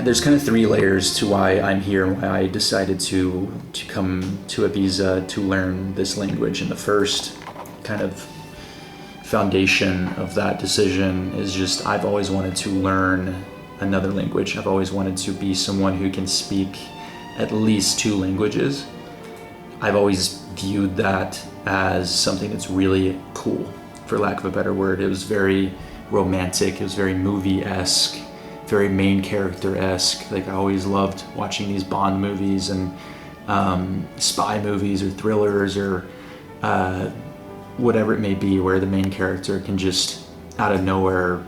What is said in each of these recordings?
There's kind of three layers to why I'm here and why I decided to come to Ibiza to learn this language. And the first kind of foundation of that decision is just I've always wanted to learn another language. I've always wanted to be someone who can speak at least two languages. I've always viewed that as something that's really cool, for lack of a better word. It was very romantic, it was very movie-esque, very main character-esque. Like, I always loved watching these Bond movies and spy movies or thrillers or whatever it may be, where the main character can just out of nowhere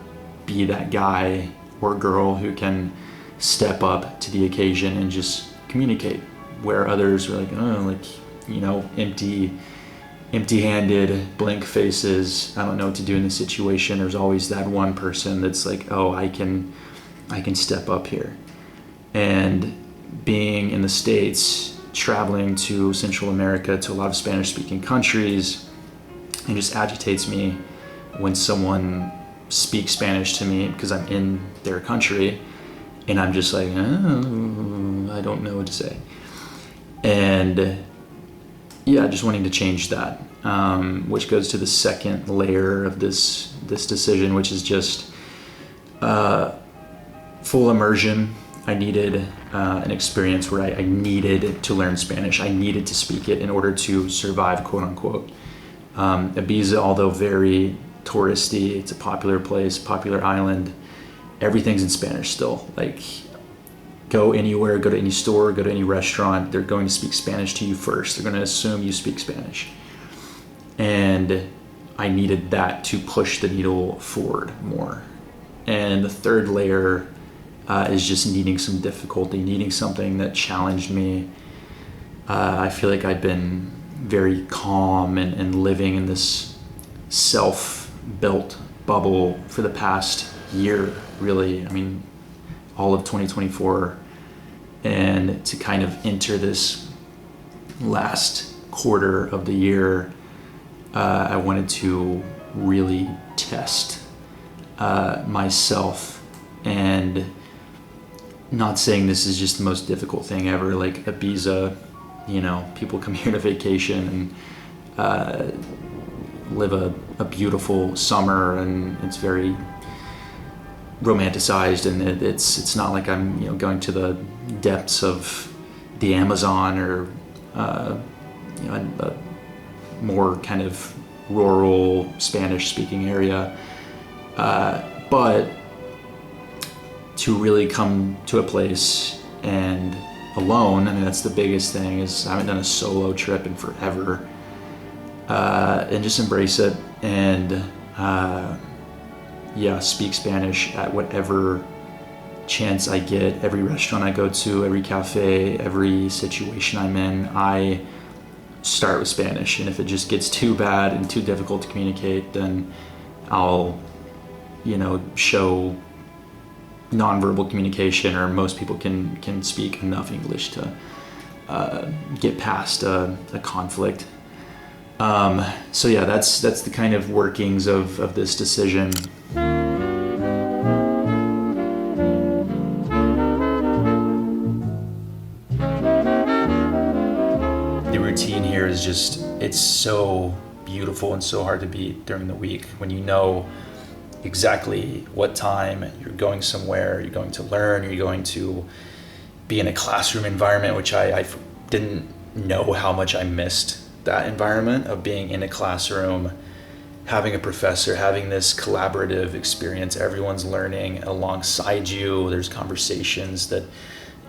be that guy or girl who can step up to the occasion and just communicate, where others are like, oh, like, you know, empty-handed, blank faces, I don't know what to do in this situation. There's always that one person that's like, oh, I can step up here. And being in the States, traveling to Central America to a lot of Spanish-speaking countries, it just agitates me when someone speaks Spanish to me because I'm in their country and I'm just like, oh, I don't know what to say. And yeah, just wanting to change that, which goes to the second layer of this decision, which is just full immersion. I needed an experience where I needed to learn Spanish. I needed to speak it in order to survive, quote unquote. Ibiza, although very touristy, it's a popular place, popular island, everything's in Spanish still. Like, go anywhere, go to any store, go to any restaurant, they're going to speak Spanish to you first. They're going to assume you speak Spanish. And I needed that to push the needle forward more. And the third layer is just needing some difficulty, needing something that challenged me. I feel like I've been very calm and living in this self-built bubble for the past year, really. I mean, all of 2024. And to kind of enter this last quarter of the year, I wanted to really test myself. And not saying this is just the most difficult thing ever, like Ibiza, you know, people come here to vacation and live a beautiful summer, and it's very romanticized, and it's not like I'm, you know, going to the depths of the Amazon or you know, a more kind of rural Spanish-speaking area, but to really come to a place and alone, I mean, that's the biggest thing, is I haven't done a solo trip in forever, and just embrace it and yeah, speak Spanish at whatever chance I get. Every restaurant I go to, every cafe, every situation I'm in, I start with Spanish. And if it just gets too bad and too difficult to communicate, then I'll, you know, show nonverbal communication, or most people can speak enough English to get past a conflict. So yeah, that's the kind of workings of this decision. The routine here is just, it's so beautiful and so hard to beat during the week when you know exactly what time you're going somewhere, you're going to learn, you're going to be in a classroom environment, which I didn't know how much I missed that environment of being in a classroom, having a professor, having this collaborative experience. Everyone's learning alongside you. There's conversations that,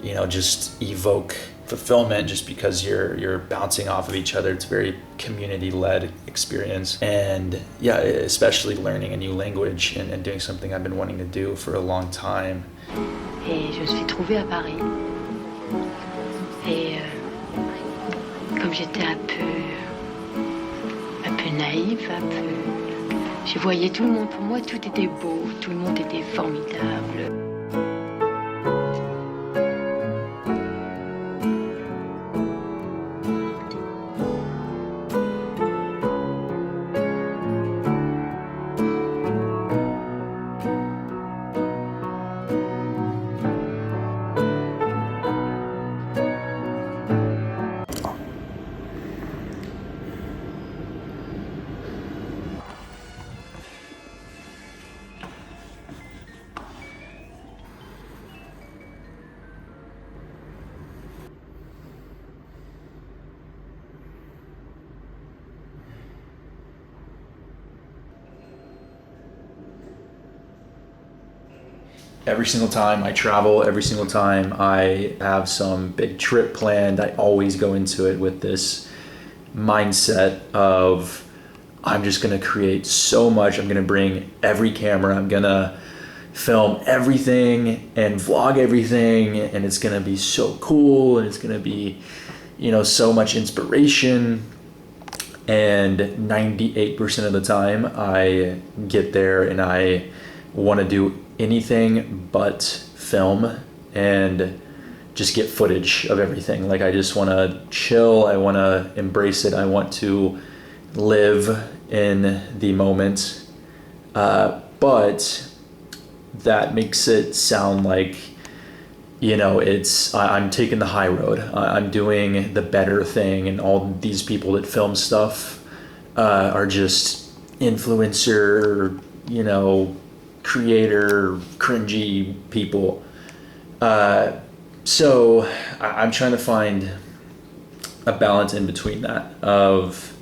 you know, just evoke fulfillment just because you're bouncing off of each other. It's a very community-led experience. And yeah, especially learning a new language and doing something I've been wanting to do for a long time. Et je me suis trouvée à Paris. Et comme j'étais un peu naïve un peu. Je voyais tout le monde, pour moi tout était beau, tout le monde était formidable. Every single time I travel, every single time I have some big trip planned, I always go into it with this mindset of I'm just gonna create so much. I'm gonna bring every camera, I'm gonna film everything and vlog everything, and it's gonna be so cool, and it's gonna be, so much inspiration. And 98% of the time I get there and I want to do anything but film and just get footage of everything. Like, I just want to chill, I want to embrace it, I want to live in the moment. But that makes it sound like, I'm taking the high road. I'm doing the better thing, and all these people that film stuff are just influencer, creator, cringy people. So I'm trying to find a balance in between that of,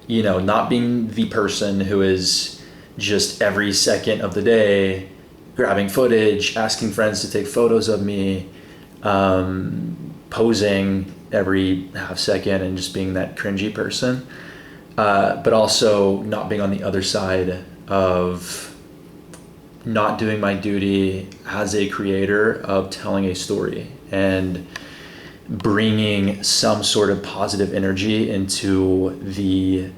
not being the person who is just every second of the day grabbing footage, asking friends to take photos of me, posing every half second and just being that cringy person, but also not being on the other side of not doing my duty as a creator of telling a story and bringing some sort of positive energy into the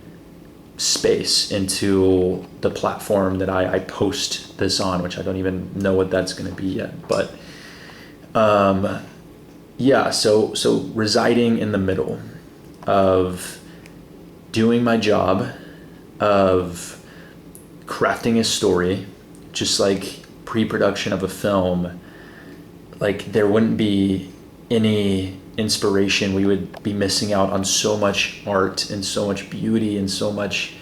space, into the platform that I post this on, which I don't even know what that's going to be yet. But so residing in the middle of doing my job, of crafting a story, just like pre-production of a film, like there wouldn't be any inspiration. We would be missing out on so much art and so much beauty and so much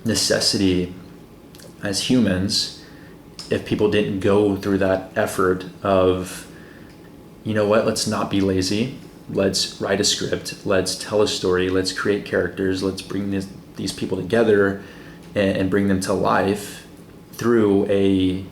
necessity as humans if people didn't go through that effort of, let's not be lazy, let's write a script, let's tell a story, let's create characters, let's bring these people together and bring them to life through a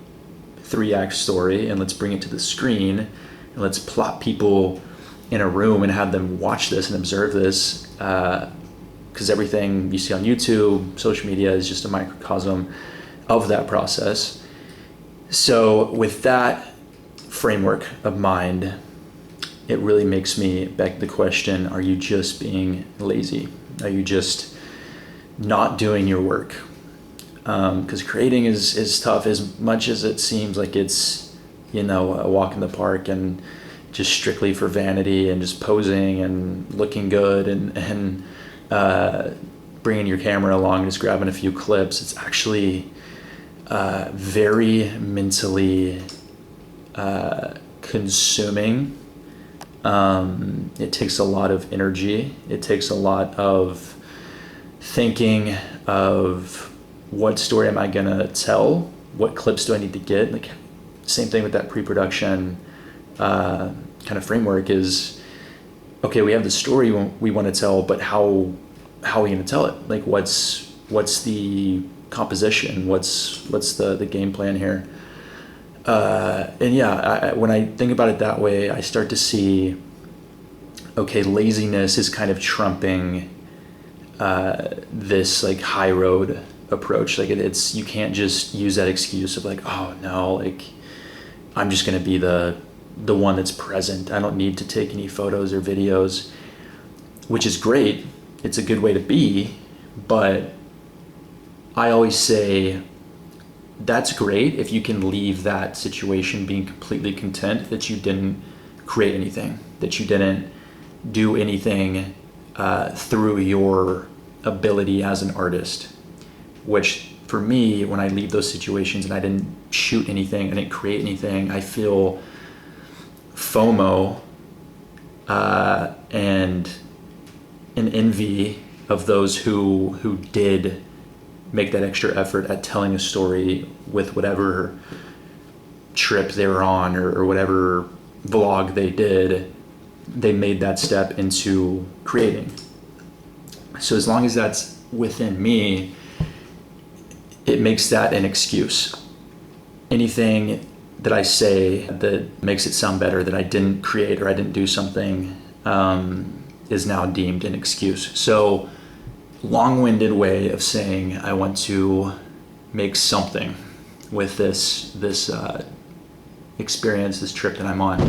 3-act story, and let's bring it to the screen, and let's plot people in a room and have them watch this and observe this, because everything you see on YouTube, social media is just a microcosm of that process. So with that framework of mind, it really makes me beg the question, are you just being lazy? Are you just not doing your work? Because creating is tough, as much as it seems like it's, a walk in the park and just strictly for vanity and just posing and looking good and bringing your camera along and just grabbing a few clips. It's actually very mentally consuming. It takes a lot of energy. It takes a lot of thinking of what story am I gonna tell? What clips do I need to get? Like, same thing with that pre-production kind of framework is, okay, we have the story we want to tell, but how are we gonna tell it? Like, what's the composition? What's the game plan here? When I think about it that way, I start to see, okay, laziness is kind of trumping this like high road approach. Like it's you can't just use that excuse of like, oh no, like I'm just gonna be the one that's present. I don't need to take any photos or videos, which is great. It's a good way to be, But I always say that's great if you can leave that situation being completely content that you didn't create anything, that you didn't do anything through your ability as an artist. Which for me, when I leave those situations and I didn't shoot anything, I didn't create anything, I feel FOMO and an envy of those who did make that extra effort at telling a story with whatever trip they were on or whatever vlog they did. They made that step into creating. So as long as that's within me, it makes that an excuse. Anything that I say that makes it sound better that I didn't create or I didn't do something is now deemed an excuse. So long-winded way of saying I want to make something with this experience, this trip that I'm on.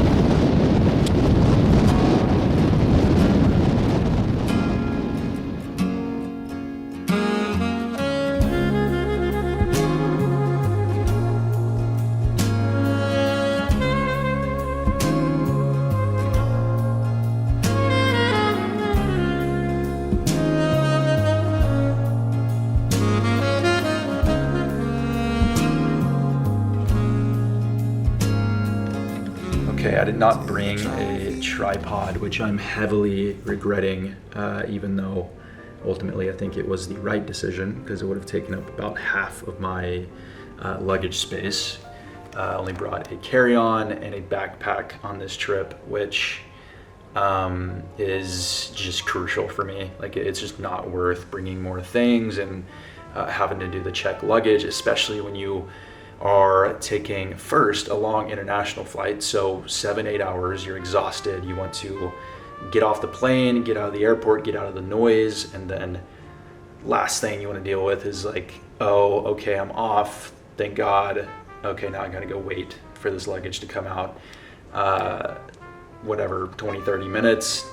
Okay, I did not bring a tripod, which I'm heavily regretting, even though ultimately I think it was the right decision because it would have taken up about half of my luggage space. I only brought a carry-on and a backpack on this trip, which is just crucial for me. Like, it's just not worth bringing more things and having to do the check luggage, especially when you are taking first a long international flight. So 7-8 hours, you're exhausted. You want to get off the plane, get out of the airport, get out of the noise. And then last thing you want to deal with is like, oh, okay, I'm off. Thank God. Okay, now I got to go wait for this luggage to come out. Whatever, 20, 30 minutes,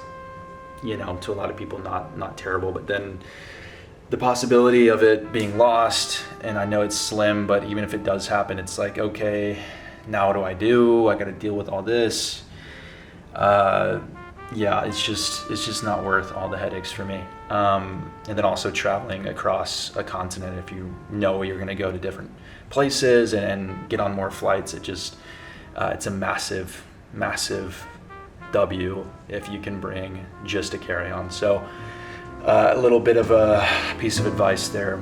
you know, to a lot of people, not terrible. But then the possibility of it being lost, and I know it's slim, but even if it does happen, it's like, okay, now what do? I got to deal with all this. Yeah, it's just not worth all the headaches for me. And then also traveling across a continent, if you know you're going to go to different places and get on more flights, it's a massive W if you can bring just a carry-on. So a little bit of a piece of advice there.